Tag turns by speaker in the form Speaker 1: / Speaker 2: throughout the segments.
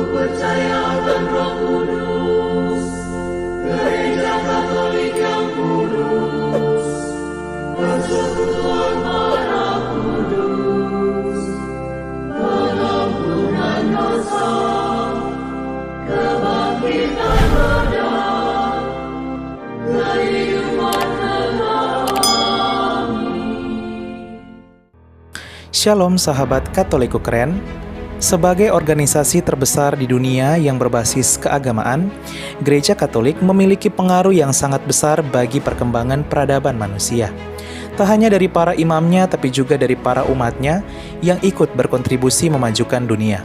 Speaker 1: percaya akan Roh Kudus, Gereja Katolik yang kudus, persekutuan para kudus, pengampunan dosa, kebangkitan badan, kehidupan kekal.
Speaker 2: Shalom sahabat Katoliku keren. Sebagai organisasi terbesar di dunia yang berbasis keagamaan, Gereja Katolik memiliki pengaruh yang sangat besar bagi perkembangan peradaban manusia. Tak hanya dari para imamnya, tapi juga dari para umatnya yang ikut berkontribusi memajukan dunia.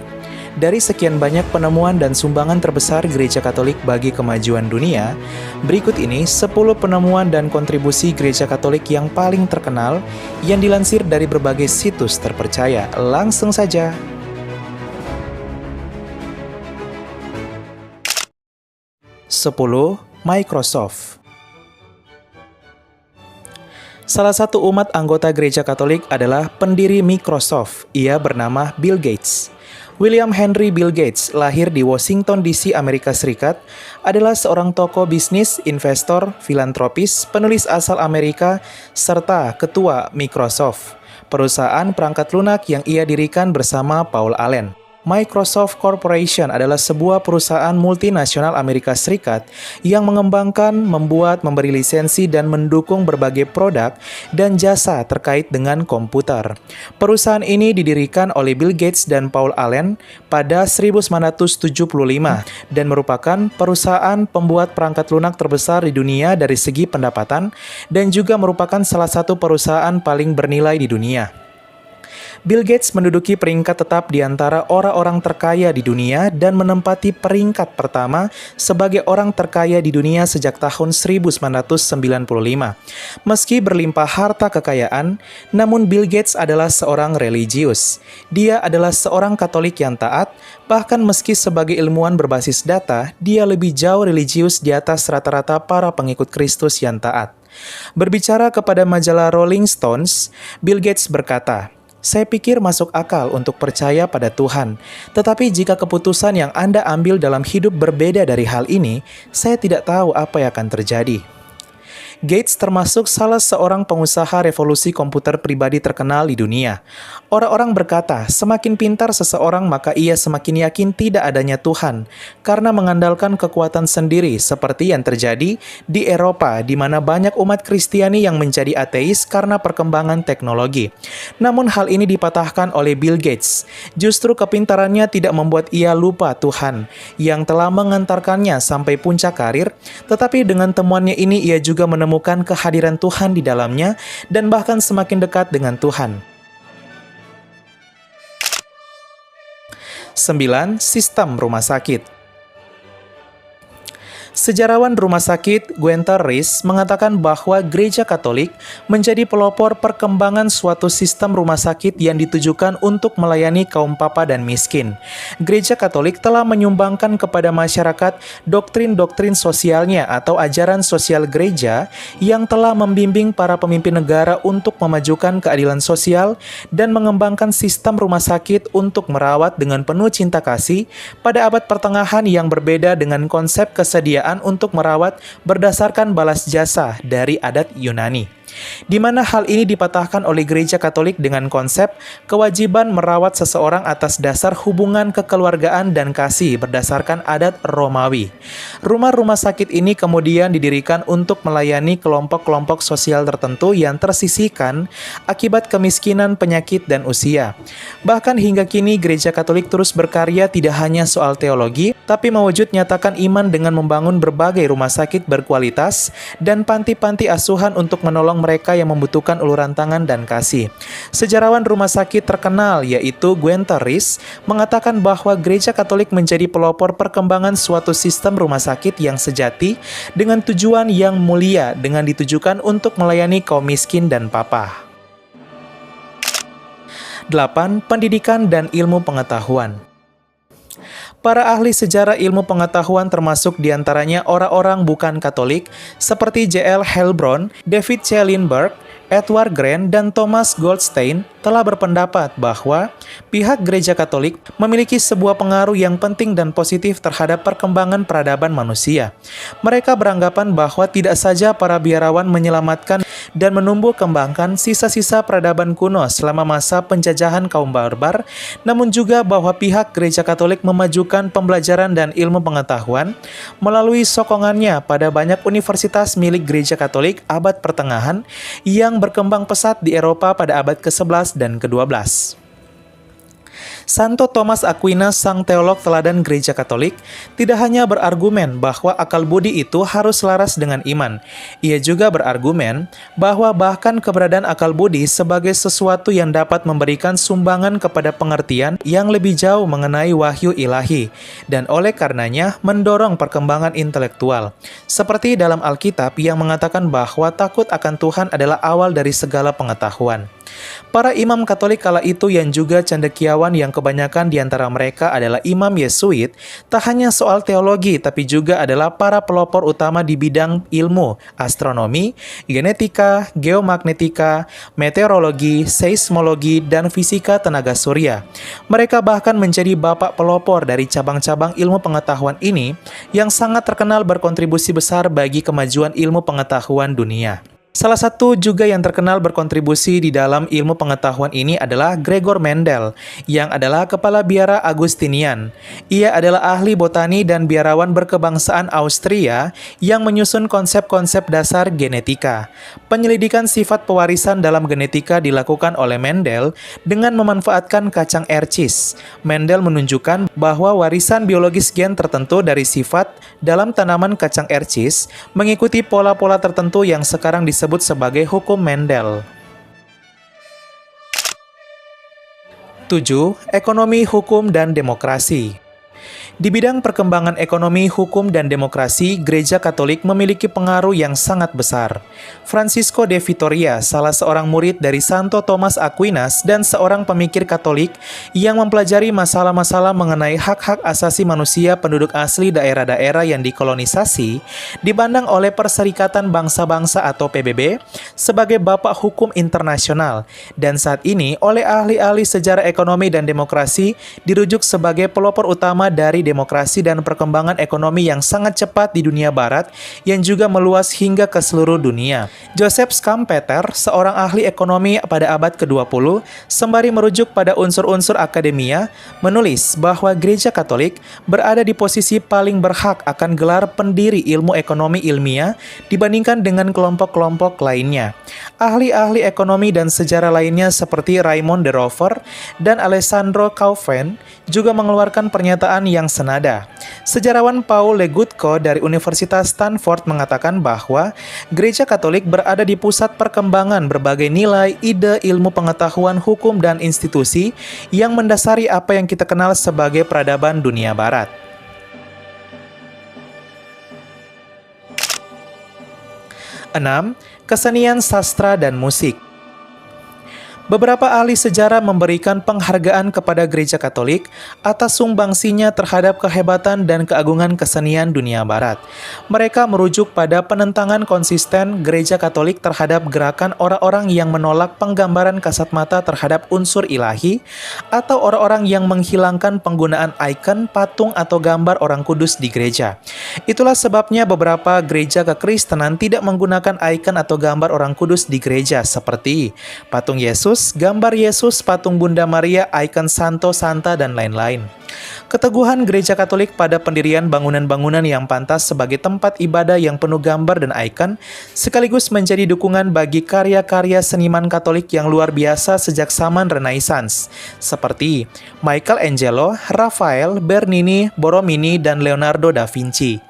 Speaker 2: Dari sekian banyak penemuan dan sumbangan terbesar Gereja Katolik bagi kemajuan dunia, berikut ini 10 penemuan dan kontribusi Gereja Katolik yang paling terkenal yang dilansir dari berbagai situs terpercaya. Langsung saja. 10. Microsoft. Salah satu umat anggota Gereja Katolik adalah pendiri Microsoft. Ia bernama Bill Gates. William Henry Bill Gates lahir di Washington DC, Amerika Serikat, adalah seorang tokoh bisnis, investor, filantropis, penulis asal Amerika, serta ketua Microsoft, perusahaan perangkat lunak yang ia dirikan bersama Paul Allen. Microsoft Corporation adalah sebuah perusahaan multinasional Amerika Serikat yang mengembangkan, membuat, memberi lisensi, dan mendukung berbagai produk dan jasa terkait dengan komputer. Perusahaan ini didirikan oleh Bill Gates dan Paul Allen pada 1975 dan merupakan perusahaan pembuat perangkat lunak terbesar di dunia dari segi pendapatan dan juga merupakan salah satu perusahaan paling bernilai di dunia. Bill Gates menduduki peringkat tetap di antara orang-orang terkaya di dunia dan menempati peringkat pertama sebagai orang terkaya di dunia sejak tahun 1995. Meski berlimpah harta kekayaan, namun Bill Gates adalah seorang religius. Dia adalah seorang Katolik yang taat, bahkan meski sebagai ilmuwan berbasis data, dia lebih jauh religius di atas rata-rata para pengikut Kristus yang taat. Berbicara kepada majalah Rolling Stones, Bill Gates berkata, "Saya pikir masuk akal untuk percaya pada Tuhan, tetapi jika keputusan yang Anda ambil dalam hidup berbeda dari hal ini, saya tidak tahu apa yang akan terjadi." Gates termasuk salah seorang pengusaha revolusi komputer pribadi terkenal di dunia. Orang-orang berkata, semakin pintar seseorang maka ia semakin yakin tidak adanya Tuhan, karena mengandalkan kekuatan sendiri seperti yang terjadi di Eropa, di mana banyak umat Kristiani yang menjadi ateis karena perkembangan teknologi. Namun hal ini dipatahkan oleh Bill Gates. Justru kepintarannya tidak membuat ia lupa Tuhan, yang telah mengantarkannya sampai puncak karir, tetapi dengan temuannya ini ia juga menemukan kehadiran Tuhan di dalamnya dan bahkan semakin dekat dengan Tuhan. 9. Sistem rumah sakit. Sejarawan rumah sakit Gunther Rees mengatakan bahwa Gereja Katolik menjadi pelopor perkembangan suatu sistem rumah sakit yang ditujukan untuk melayani kaum papa dan miskin. Gereja Katolik telah menyumbangkan kepada masyarakat doktrin-doktrin sosialnya atau ajaran sosial gereja yang telah membimbing para pemimpin negara untuk memajukan keadilan sosial dan mengembangkan sistem rumah sakit untuk merawat dengan penuh cinta kasih pada abad pertengahan yang berbeda dengan konsep kesediaan untuk merawat berdasarkan balas jasa dari adat Yunani, di mana hal ini dipatahkan oleh Gereja Katolik dengan konsep kewajiban merawat seseorang atas dasar hubungan kekeluargaan dan kasih berdasarkan adat Romawi. Rumah-rumah sakit ini kemudian didirikan untuk melayani kelompok-kelompok sosial tertentu yang tersisihkan akibat kemiskinan, penyakit, dan usia. Bahkan hingga kini Gereja Katolik terus berkarya tidak hanya soal teologi, tapi mewujud nyatakan iman dengan membangun berbagai rumah sakit berkualitas dan panti-panti asuhan untuk menolong mereka yang membutuhkan uluran tangan dan kasih. Sejarawan rumah sakit terkenal yaitu Gunther Rees mengatakan bahwa Gereja Katolik menjadi pelopor perkembangan suatu sistem rumah sakit yang sejati dengan tujuan yang mulia dengan ditujukan untuk melayani kaum miskin dan papa. 8. Pendidikan dan ilmu pengetahuan. Para ahli sejarah ilmu pengetahuan termasuk diantaranya orang-orang bukan Katolik seperti J.L. Heilbron, David C. Lindbergh, Edward Grant dan Thomas Goldstein telah berpendapat bahwa pihak Gereja Katolik memiliki sebuah pengaruh yang penting dan positif terhadap perkembangan peradaban manusia. Mereka beranggapan bahwa tidak saja para biarawan menyelamatkan dan menumbuh kembangkan sisa-sisa peradaban kuno selama masa penjajahan kaum barbar, namun juga bahwa pihak Gereja Katolik memajukan pembelajaran dan ilmu pengetahuan melalui sokongannya pada banyak universitas milik Gereja Katolik abad pertengahan yang berkembang pesat di Eropa pada abad ke-11 dan ke-12. Santo Thomas Aquinas, sang teolog teladan Gereja Katolik, tidak hanya berargumen bahwa akal budi itu harus selaras dengan iman. Ia juga berargumen bahwa bahkan keberadaan akal budi sebagai sesuatu yang dapat memberikan sumbangan kepada pengertian yang lebih jauh mengenai wahyu ilahi, dan oleh karenanya mendorong perkembangan intelektual. Seperti dalam Alkitab yang mengatakan bahwa takut akan Tuhan adalah awal dari segala pengetahuan. Para imam Katolik kala itu yang juga cendekiawan yang kebanyakan di antara mereka adalah imam Yesuit, tak hanya soal teologi tapi juga adalah para pelopor utama di bidang ilmu astronomi, genetika, geomagnetika, meteorologi, seismologi, dan fisika tenaga surya. Mereka bahkan menjadi bapak pelopor dari cabang-cabang ilmu pengetahuan ini yang sangat terkenal berkontribusi besar bagi kemajuan ilmu pengetahuan dunia. Salah satu juga yang terkenal berkontribusi di dalam ilmu pengetahuan ini adalah Gregor Mendel, yang adalah kepala biara Agustinian. Ia adalah ahli botani dan biarawan berkebangsaan Austria yang menyusun konsep-konsep dasar genetika. Penyelidikan sifat pewarisan dalam genetika dilakukan oleh Mendel dengan memanfaatkan kacang ercis. Mendel menunjukkan bahwa warisan biologis gen tertentu dari sifat dalam tanaman kacang ercis mengikuti pola-pola tertentu yang sekarang disebut sebagai hukum Mendel. 7. Ekonomi, hukum, dan demokrasi. Di bidang perkembangan ekonomi, hukum, dan demokrasi, Gereja Katolik memiliki pengaruh yang sangat besar. Francisco de Vitoria, salah seorang murid dari Santo Thomas Aquinas dan seorang pemikir Katolik yang mempelajari masalah-masalah mengenai hak-hak asasi manusia penduduk asli daerah-daerah yang dikolonisasi, dipandang oleh Perserikatan Bangsa-Bangsa atau PBB sebagai bapak hukum internasional, dan saat ini oleh ahli-ahli sejarah ekonomi dan demokrasi dirujuk sebagai pelopor utama dari demokrasi dan perkembangan ekonomi yang sangat cepat di dunia barat yang juga meluas hingga ke seluruh dunia. Joseph Schumpeter, seorang ahli ekonomi pada abad ke-20, sembari merujuk pada unsur-unsur akademia, menulis bahwa Gereja Katolik berada di posisi paling berhak akan gelar pendiri ilmu ekonomi ilmiah dibandingkan dengan kelompok-kelompok lainnya. Ahli-ahli ekonomi dan sejarah lainnya seperti Raymond de Rover dan Alessandro Kauffman juga mengeluarkan pernyataan yang senada. Sejarawan Paul Legutko dari Universitas Stanford mengatakan bahwa Gereja Katolik berada di pusat perkembangan berbagai nilai, ide, ilmu pengetahuan, hukum, dan institusi yang mendasari apa yang kita kenal sebagai peradaban dunia barat. 6. Kesenian, sastra, dan musik. Beberapa ahli sejarah memberikan penghargaan kepada Gereja Katolik atas sumbangsinya terhadap kehebatan dan keagungan kesenian dunia barat. Mereka merujuk pada penentangan konsisten Gereja Katolik terhadap gerakan orang-orang yang menolak penggambaran kasat mata terhadap unsur ilahi atau orang-orang yang menghilangkan penggunaan ikon, patung, atau gambar orang kudus di gereja. Itulah sebabnya beberapa gereja kekristenan tidak menggunakan ikon atau gambar orang kudus di gereja seperti patung Yesus, gambar Yesus, patung Bunda Maria, ikon Santo, Santa, dan lain-lain. Keteguhan Gereja Katolik pada pendirian bangunan-bangunan yang pantas sebagai tempat ibadah yang penuh gambar dan ikon, sekaligus menjadi dukungan bagi karya-karya seniman Katolik yang luar biasa sejak zaman Renaissance, seperti Michelangelo, Raphael, Bernini, Borromini, dan Leonardo da Vinci.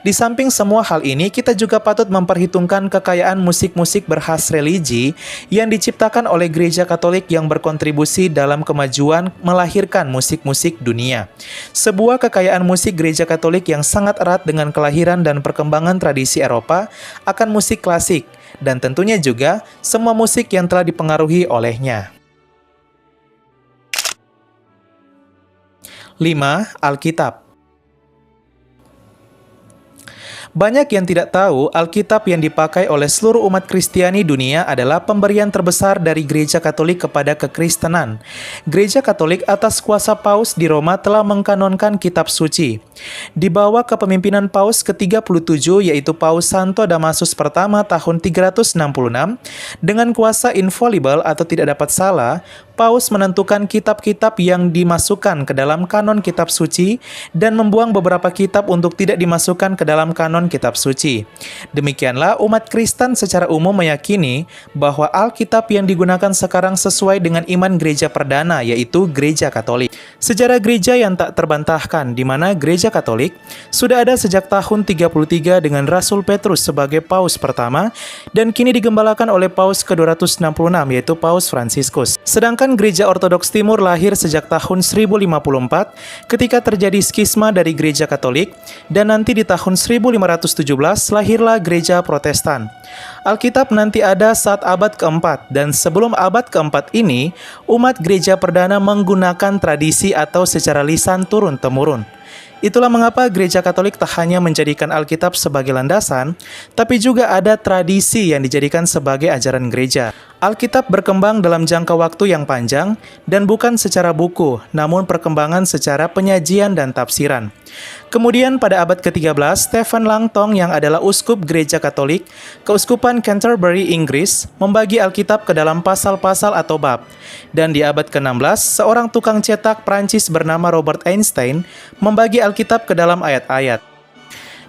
Speaker 2: Di samping semua hal ini, kita juga patut memperhitungkan kekayaan musik-musik berkhas religi yang diciptakan oleh Gereja Katolik yang berkontribusi dalam kemajuan melahirkan musik-musik dunia. Sebuah kekayaan musik Gereja Katolik yang sangat erat dengan kelahiran dan perkembangan tradisi Eropa akan musik klasik, dan tentunya juga semua musik yang telah dipengaruhi olehnya. 5. Alkitab. Banyak yang tidak tahu Alkitab yang dipakai oleh seluruh umat Kristiani dunia adalah pemberian terbesar dari Gereja Katolik kepada kekristenan. Gereja Katolik atas kuasa Paus di Roma telah mengkanonkan kitab suci. Di bawah kepemimpinan Paus ke-37 yaitu Paus Santo Damasus pertama tahun 366, dengan kuasa infallible atau tidak dapat salah, Paus menentukan kitab-kitab yang dimasukkan ke dalam kanon kitab suci dan membuang beberapa kitab untuk tidak dimasukkan ke dalam kanon kitab suci. Demikianlah umat Kristen secara umum meyakini bahwa Alkitab yang digunakan sekarang sesuai dengan iman gereja perdana, yaitu Gereja Katolik. Sejarah gereja yang tak terbantahkan, di mana Gereja Katolik sudah ada sejak tahun 33 dengan Rasul Petrus sebagai Paus pertama dan kini digembalakan oleh Paus ke-266 yaitu Paus Fransiskus. Sedangkan Gereja Ortodoks Timur lahir sejak tahun 1054 ketika terjadi skisma dari Gereja Katolik dan nanti di tahun 1517 lahirlah Gereja Protestan. Alkitab nanti ada saat abad keempat dan sebelum abad keempat ini umat gereja perdana menggunakan tradisi atau secara lisan turun-temurun. Itulah mengapa Gereja Katolik tak hanya menjadikan Alkitab sebagai landasan, tapi juga ada tradisi yang dijadikan sebagai ajaran gereja. Alkitab berkembang dalam jangka waktu yang panjang dan bukan secara buku, namun perkembangan secara penyajian dan tafsiran. Kemudian pada abad ke-13, Stephen Langton yang adalah uskup Gereja Katolik, Keuskupan Canterbury, Inggris, membagi Alkitab ke dalam pasal-pasal atau bab. Dan di abad ke-16, seorang tukang cetak Prancis bernama Robert Einstein membagi Alkitab ke dalam ayat-ayat.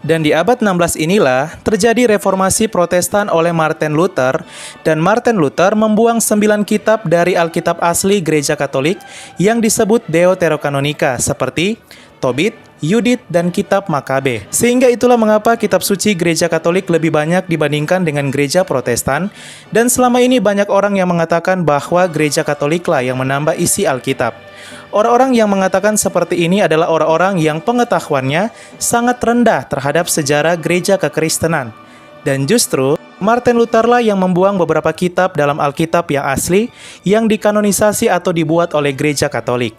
Speaker 2: Dan di abad 16 inilah terjadi reformasi Protestan oleh Martin Luther, dan Martin Luther membuang 9 kitab dari Alkitab asli Gereja Katolik yang disebut Deuterokanonika seperti Tobit, Yudit, dan kitab Makabe. Sehingga itulah mengapa kitab suci Gereja Katolik lebih banyak dibandingkan dengan Gereja Protestan, dan selama ini banyak orang yang mengatakan bahwa Gereja Katoliklah yang menambah isi Alkitab. Orang-orang yang mengatakan seperti ini adalah orang-orang yang pengetahuannya sangat rendah terhadap sejarah gereja kekristenan. Dan justru Martin Lutherlah yang membuang beberapa kitab dalam Alkitab yang asli yang dikanonisasi atau dibuat oleh Gereja Katolik.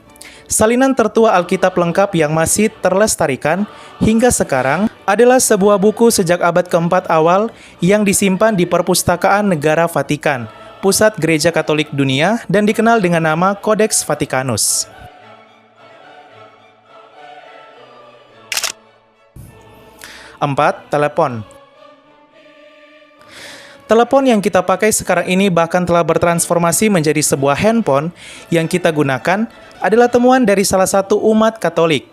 Speaker 2: Salinan tertua Alkitab lengkap yang masih terlestarikan hingga sekarang adalah sebuah buku sejak abad keempat awal yang disimpan di Perpustakaan Negara Vatikan, pusat Gereja Katolik dunia, dan dikenal dengan nama Codex Vaticanus. 4. Telepon. Telepon yang kita pakai sekarang ini bahkan telah bertransformasi menjadi sebuah handphone yang kita gunakan adalah temuan dari salah satu umat Katolik.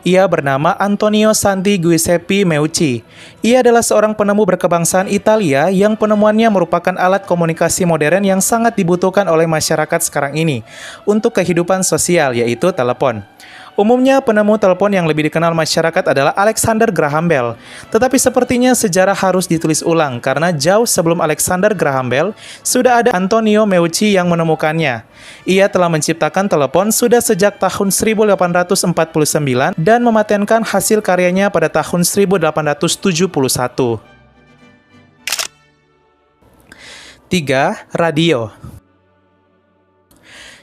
Speaker 2: Ia bernama Antonio Santi Giuseppe Meucci. Ia adalah seorang penemu berkebangsaan Italia yang penemuannya merupakan alat komunikasi modern yang sangat dibutuhkan oleh masyarakat sekarang ini untuk kehidupan sosial, yaitu telepon. Umumnya penemu telepon yang lebih dikenal masyarakat adalah Alexander Graham Bell. Tetapi sepertinya sejarah harus ditulis ulang karena jauh sebelum Alexander Graham Bell sudah ada Antonio Meucci yang menemukannya. Ia telah menciptakan telepon sudah sejak tahun 1849 dan mematenkan hasil karyanya pada tahun 1871. 3. Radio.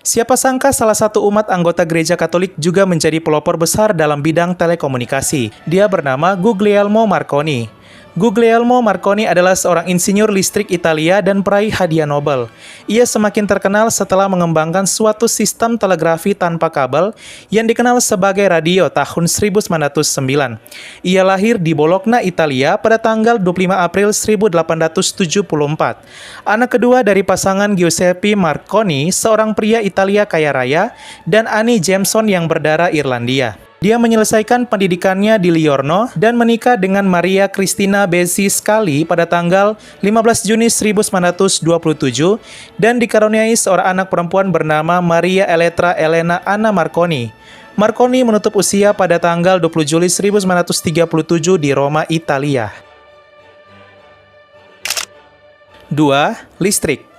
Speaker 2: Siapa sangka salah satu umat anggota Gereja Katolik juga menjadi pelopor besar dalam bidang telekomunikasi. Dia bernama Guglielmo Marconi. Guglielmo Marconi adalah seorang insinyur listrik Italia dan peraih hadiah Nobel. Ia semakin terkenal setelah mengembangkan suatu sistem telegrafi tanpa kabel yang dikenal sebagai radio tahun 1909. Ia lahir di Bologna, Italia pada tanggal 25 April 1874. Anak kedua dari pasangan Giuseppe Marconi, seorang pria Italia kaya raya, dan Annie Jameson yang berdarah Irlandia. Dia menyelesaikan pendidikannya di Liorno dan menikah dengan Maria Cristina Bezzi Scali pada tanggal 15 Juni 1927 dan dikaruniai seorang anak perempuan bernama Maria Elettra Elena Anna Marconi. Marconi menutup usia pada tanggal 20 Juli 1937 di Roma, Italia. 2. Listrik.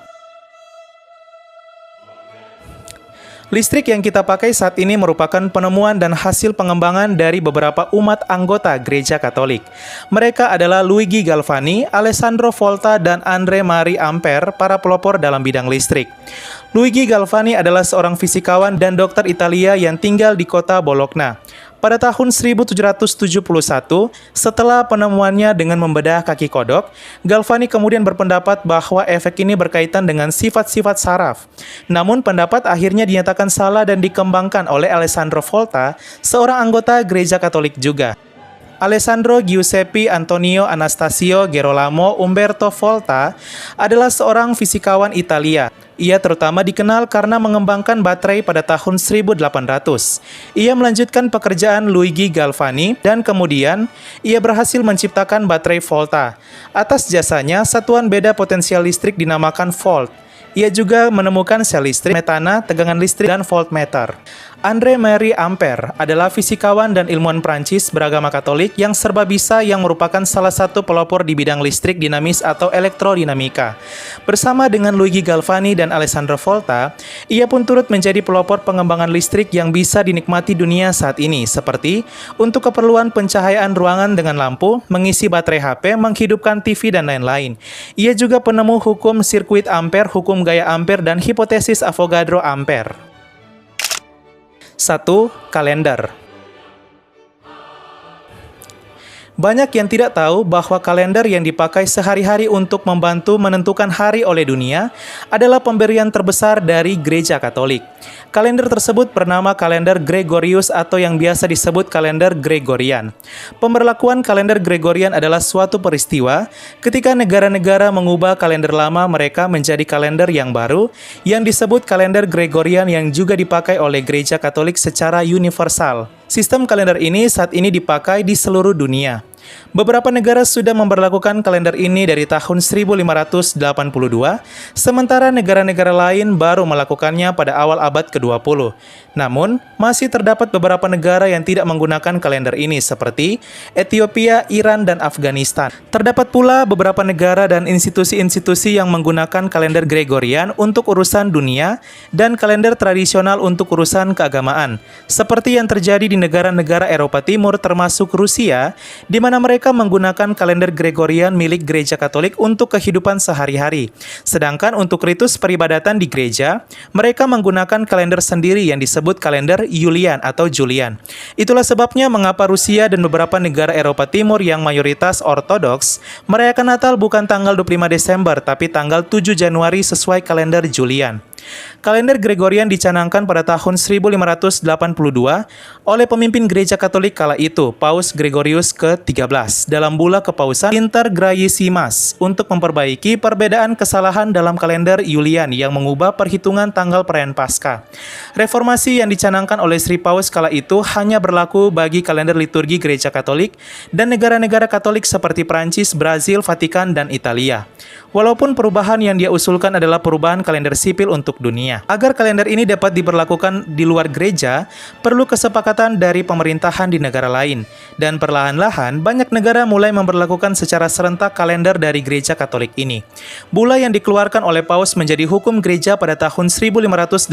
Speaker 2: Listrik yang kita pakai saat ini merupakan penemuan dan hasil pengembangan dari beberapa umat anggota Gereja Katolik. Mereka adalah Luigi Galvani, Alessandro Volta, dan Andre Marie Ampere, para pelopor dalam bidang listrik. Luigi Galvani adalah seorang fisikawan dan dokter Italia yang tinggal di kota Bologna. Pada tahun 1771, setelah penemuannya dengan membedah kaki kodok, Galvani kemudian berpendapat bahwa efek ini berkaitan dengan sifat-sifat saraf. Namun pendapat akhirnya dinyatakan salah dan dikembangkan oleh Alessandro Volta, seorang anggota Gereja Katolik juga. Alessandro Giuseppe Antonio Anastasio Gerolamo Umberto Volta adalah seorang fisikawan Italia. Ia terutama dikenal karena mengembangkan baterai pada tahun 1800. Ia melanjutkan pekerjaan Luigi Galvani dan kemudian ia berhasil menciptakan baterai Volta. Atas jasanya, satuan beda potensial listrik dinamakan volt. Ia juga menemukan sel listrik, metana, tegangan listrik, dan voltmeter. André-Marie Ampère adalah fisikawan dan ilmuwan Prancis beragama Katolik yang serba bisa yang merupakan salah satu pelopor di bidang listrik dinamis atau elektrodinamika. Bersama dengan Luigi Galvani dan Alessandro Volta, ia pun turut menjadi pelopor pengembangan listrik yang bisa dinikmati dunia saat ini, seperti untuk keperluan pencahayaan ruangan dengan lampu, mengisi baterai HP, menghidupkan TV, dan lain-lain. Ia juga penemu hukum sirkuit Ampere, hukum gaya Ampere, dan hipotesis Avogadro Ampere. 1. Kalender. Banyak yang tidak tahu bahwa kalender yang dipakai sehari-hari untuk membantu menentukan hari oleh dunia adalah pemberian terbesar dari Gereja Katolik. Kalender tersebut bernama kalender Gregorius atau yang biasa disebut kalender Gregorian. Pemberlakuan kalender Gregorian adalah suatu peristiwa ketika negara-negara mengubah kalender lama mereka menjadi kalender yang baru yang disebut kalender Gregorian yang juga dipakai oleh Gereja Katolik secara universal. Sistem kalender ini saat ini dipakai di seluruh dunia. Beberapa negara sudah memberlakukan kalender ini dari tahun 1582, sementara negara-negara lain baru melakukannya pada awal abad ke-20. Namun, masih terdapat beberapa negara yang tidak menggunakan kalender ini seperti Ethiopia, Iran, dan Afghanistan. Terdapat pula beberapa negara dan institusi-institusi yang menggunakan kalender Gregorian untuk urusan dunia dan kalender tradisional untuk urusan keagamaan, seperti yang terjadi di negara-negara Eropa Timur termasuk Rusia, di mana mereka menggunakan kalender Gregorian milik Gereja Katolik untuk kehidupan sehari-hari. Sedangkan untuk ritus peribadatan di gereja, mereka menggunakan kalender sendiri yang disebut kalender Julian atau Julian. Itulah sebabnya mengapa Rusia dan beberapa negara Eropa Timur yang mayoritas Ortodoks merayakan Natal bukan tanggal 25 Desember tapi tanggal 7 Januari sesuai kalender Julian. Kalender Gregorian dicanangkan pada tahun 1582 oleh pemimpin Gereja Katolik kala itu, Paus Gregorius ke-13, dalam bula kepausan Intergracissimas untuk memperbaiki perbedaan kesalahan dalam kalender Julian yang mengubah perhitungan tanggal perayaan Paskah. Reformasi yang dicanangkan oleh Sri Paus kala itu hanya berlaku bagi kalender liturgi Gereja Katolik dan negara-negara Katolik seperti Prancis, Brazil, Vatikan, dan Italia. Walaupun perubahan yang dia usulkan adalah perubahan kalender sipil untuk dunia. Agar kalender ini dapat diberlakukan di luar gereja, perlu kesepakatan dari pemerintahan di negara lain. Dan perlahan-lahan, banyak negara mulai memberlakukan secara serentak kalender dari Gereja Katolik ini. Bula yang dikeluarkan oleh Paus menjadi hukum gereja pada tahun 1582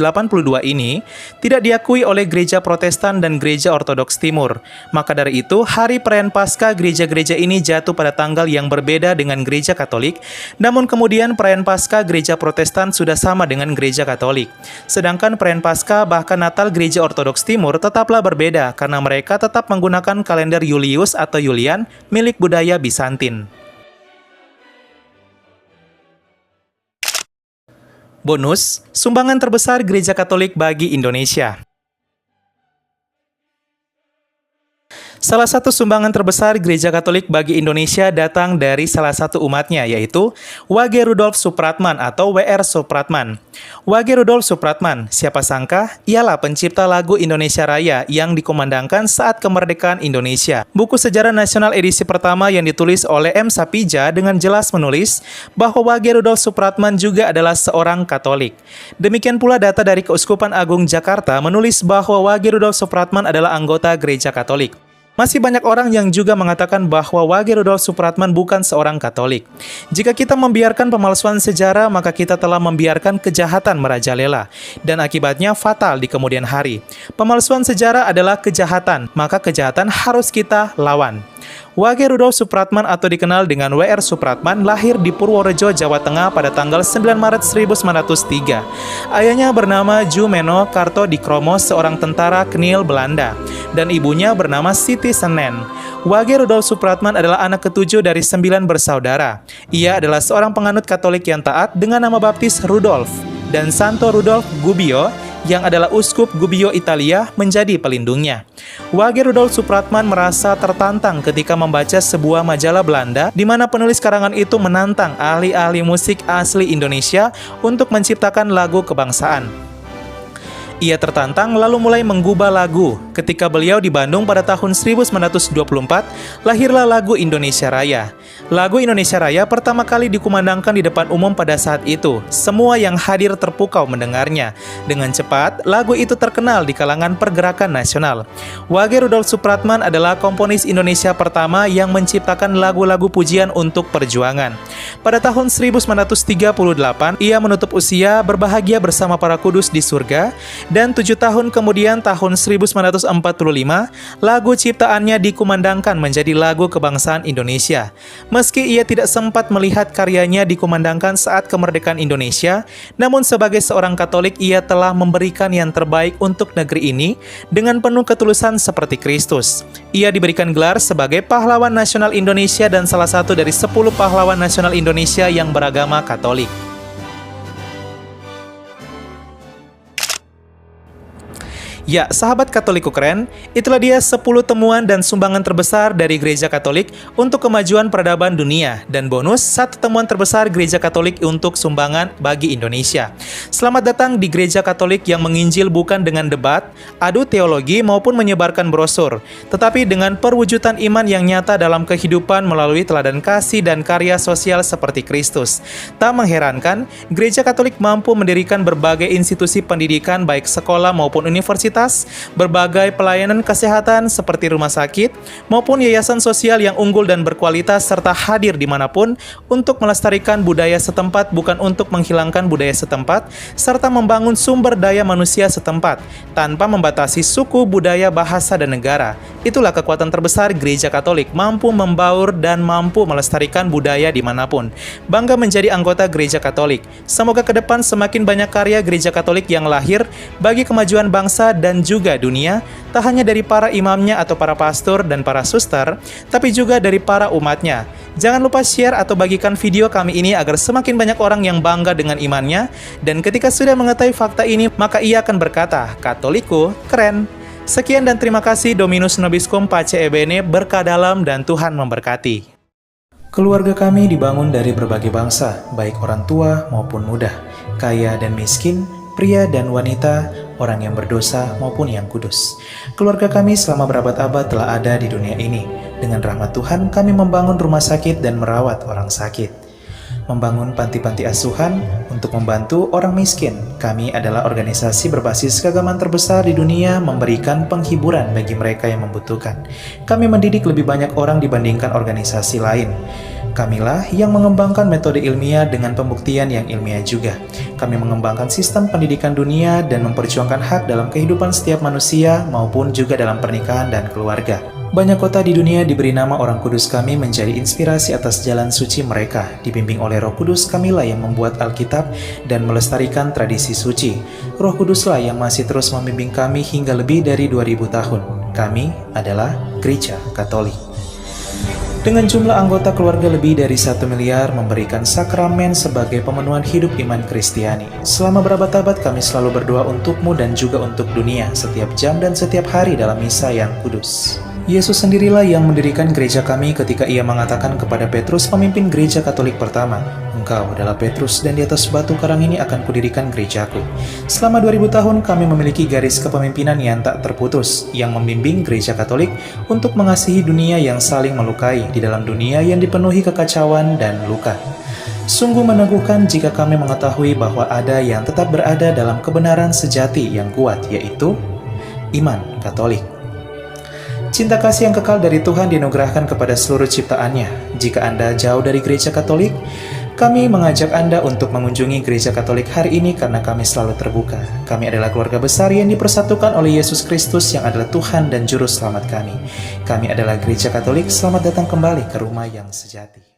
Speaker 2: ini tidak diakui oleh Gereja Protestan dan Gereja Ortodoks Timur. Maka dari itu, hari perayaan Paskah gereja-gereja ini jatuh pada tanggal yang berbeda dengan Gereja Katolik. Namun kemudian perayaan Paskah Gereja Protestan sudah sama dengan Gereja Katolik. Sedangkan perayaan Paskah bahkan Natal Gereja Ortodoks Timur tetaplah berbeda karena mereka tetap menggunakan kalender Julius atau Julian milik budaya Bizantin. Bonus, sumbangan terbesar Gereja Katolik bagi Indonesia. Salah satu sumbangan terbesar Gereja Katolik bagi Indonesia datang dari salah satu umatnya, yaitu Wage Rudolf Supratman atau W.R. Supratman. Wage Rudolf Supratman, siapa sangka, ialah pencipta lagu Indonesia Raya yang dikumandangkan saat kemerdekaan Indonesia. Buku Sejarah Nasional edisi pertama yang ditulis oleh M. Sapija dengan jelas menulis bahwa Wage Rudolf Supratman juga adalah seorang Katolik. Demikian pula data dari Keuskupan Agung Jakarta menulis bahwa Wage Rudolf Supratman adalah anggota Gereja Katolik. Masih banyak orang yang juga mengatakan bahwa Wage Rudolf Supratman bukan seorang Katolik. Jika kita membiarkan pemalsuan sejarah, maka kita telah membiarkan kejahatan merajalela, dan akibatnya fatal di kemudian hari. Pemalsuan sejarah adalah kejahatan, maka kejahatan harus kita lawan. Wage Rudolf Supratman atau dikenal dengan W.R. Supratman lahir di Purworejo, Jawa Tengah pada tanggal 9 Maret 1903. Ayahnya bernama Jumeno Kartodikromo, seorang tentara Kniel Belanda, dan ibunya bernama Siti Senen. Wage Rudolf Supratman adalah anak ketujuh dari 9 bersaudara. Ia adalah seorang penganut Katolik yang taat dengan nama baptis Rudolf, dan Santo Rudolf Gubbio yang adalah uskup Gubbio Italia menjadi pelindungnya. Wage Rudolf Supratman merasa tertantang ketika membaca sebuah majalah Belanda di mana penulis karangan itu menantang ahli-ahli musik asli Indonesia untuk menciptakan lagu kebangsaan. Ia tertantang lalu mulai menggubah lagu. Ketika beliau di Bandung pada tahun 1924, lahirlah lagu Indonesia Raya. Lagu Indonesia Raya pertama kali dikumandangkan di depan umum pada saat itu. Semua yang hadir terpukau mendengarnya. Dengan cepat, lagu itu terkenal di kalangan pergerakan nasional. Wage Rudolf Supratman adalah komponis Indonesia pertama yang menciptakan lagu-lagu pujian untuk perjuangan. Pada tahun 1938, ia menutup usia berbahagia bersama para kudus di surga. Dan 7 tahun kemudian, tahun 1945, lagu ciptaannya dikumandangkan menjadi lagu kebangsaan Indonesia. Meski ia tidak sempat melihat karyanya dikumandangkan saat kemerdekaan Indonesia, namun sebagai seorang Katolik ia telah memberikan yang terbaik untuk negeri ini dengan penuh ketulusan seperti Kristus. Ia diberikan gelar sebagai pahlawan nasional Indonesia dan salah satu dari 10 pahlawan nasional Indonesia yang beragama Katolik. Ya, sahabat Katoliku keren, itulah dia 10 temuan dan sumbangan terbesar dari Gereja Katolik untuk kemajuan peradaban dunia. Dan bonus, 1 temuan terbesar Gereja Katolik untuk sumbangan bagi Indonesia. Selamat datang di Gereja Katolik yang menginjil bukan dengan debat, adu teologi maupun menyebarkan brosur, tetapi dengan perwujudan iman yang nyata dalam kehidupan melalui teladan kasih dan karya sosial seperti Kristus. Tak mengherankan, Gereja Katolik mampu mendirikan berbagai institusi pendidikan baik sekolah maupun universitas, berbagai pelayanan kesehatan seperti rumah sakit, maupun yayasan sosial yang unggul dan berkualitas serta hadir dimanapun untuk melestarikan budaya setempat bukan untuk menghilangkan budaya setempat, serta membangun sumber daya manusia setempat, tanpa membatasi suku, budaya, bahasa, dan negara. Itulah kekuatan terbesar Gereja Katolik, mampu membaur dan mampu melestarikan budaya dimanapun. Bangga menjadi anggota Gereja Katolik. Semoga ke depan semakin banyak karya Gereja Katolik yang lahir bagi kemajuan bangsa dan juga dunia, tak hanya dari para imamnya atau para pastor dan para suster, tapi juga dari para umatnya. Jangan lupa share atau bagikan video kami ini agar semakin banyak orang yang bangga dengan imannya, dan ketika sudah mengetahui fakta ini, maka ia akan berkata, Katoliku keren. Sekian dan terima kasih. Dominus Nobiscum Pace Ebene, berkah dalam dan Tuhan memberkati. Keluarga kami dibangun dari berbagai bangsa, baik orang tua maupun muda, kaya dan miskin, pria dan wanita, orang yang berdosa maupun yang kudus. Keluarga kami selama berabad-abad telah ada di dunia ini. Dengan rahmat Tuhan, kami membangun rumah sakit dan merawat orang sakit, membangun panti-panti asuhan untuk membantu orang miskin. Kami adalah organisasi berbasis keagamaan terbesar di dunia, memberikan penghiburan bagi mereka yang membutuhkan. Kami mendidik lebih banyak orang dibandingkan organisasi lain. Kamilah yang mengembangkan metode ilmiah dengan pembuktian yang ilmiah juga. Kami mengembangkan sistem pendidikan dunia dan memperjuangkan hak dalam kehidupan setiap manusia maupun juga dalam pernikahan dan keluarga. Banyak kota di dunia diberi nama orang kudus kami menjadi inspirasi atas jalan suci mereka. Dibimbing oleh Roh Kudus, kamilah yang membuat Alkitab dan melestarikan tradisi suci. Roh Kuduslah yang masih terus membimbing kami hingga lebih dari 2000 tahun. Kami adalah Gereja Katolik. Dengan jumlah anggota keluarga lebih dari 1 miliar, memberikan sakramen sebagai pemenuhan hidup iman Kristiani. Selama berabad-abad kami selalu berdoa untukmu dan juga untuk dunia, setiap jam dan setiap hari dalam misa yang kudus. Yesus sendirilah yang mendirikan gereja kami ketika ia mengatakan kepada Petrus, pemimpin gereja Katolik pertama, "Engkau adalah Petrus dan di atas batu karang ini akan kudirikan gerejaku." Selama 2000 tahun kami memiliki garis kepemimpinan yang tak terputus, yang membimbing gereja Katolik untuk mengasihi dunia yang saling melukai di dalam dunia yang dipenuhi kekacauan dan luka. Sungguh meneguhkan jika kami mengetahui bahwa ada yang tetap berada dalam kebenaran sejati yang kuat, yaitu iman Katolik. Cinta kasih yang kekal dari Tuhan dianugerahkan kepada seluruh ciptaannya. Jika Anda jauh dari gereja Katolik, Kami mengajak Anda untuk mengunjungi Gereja Katolik hari ini karena kami selalu terbuka. Kami adalah keluarga besar yang dipersatukan oleh Yesus Kristus yang adalah Tuhan dan Juru Selamat kami. Kami adalah Gereja Katolik, selamat datang kembali ke rumah yang sejati.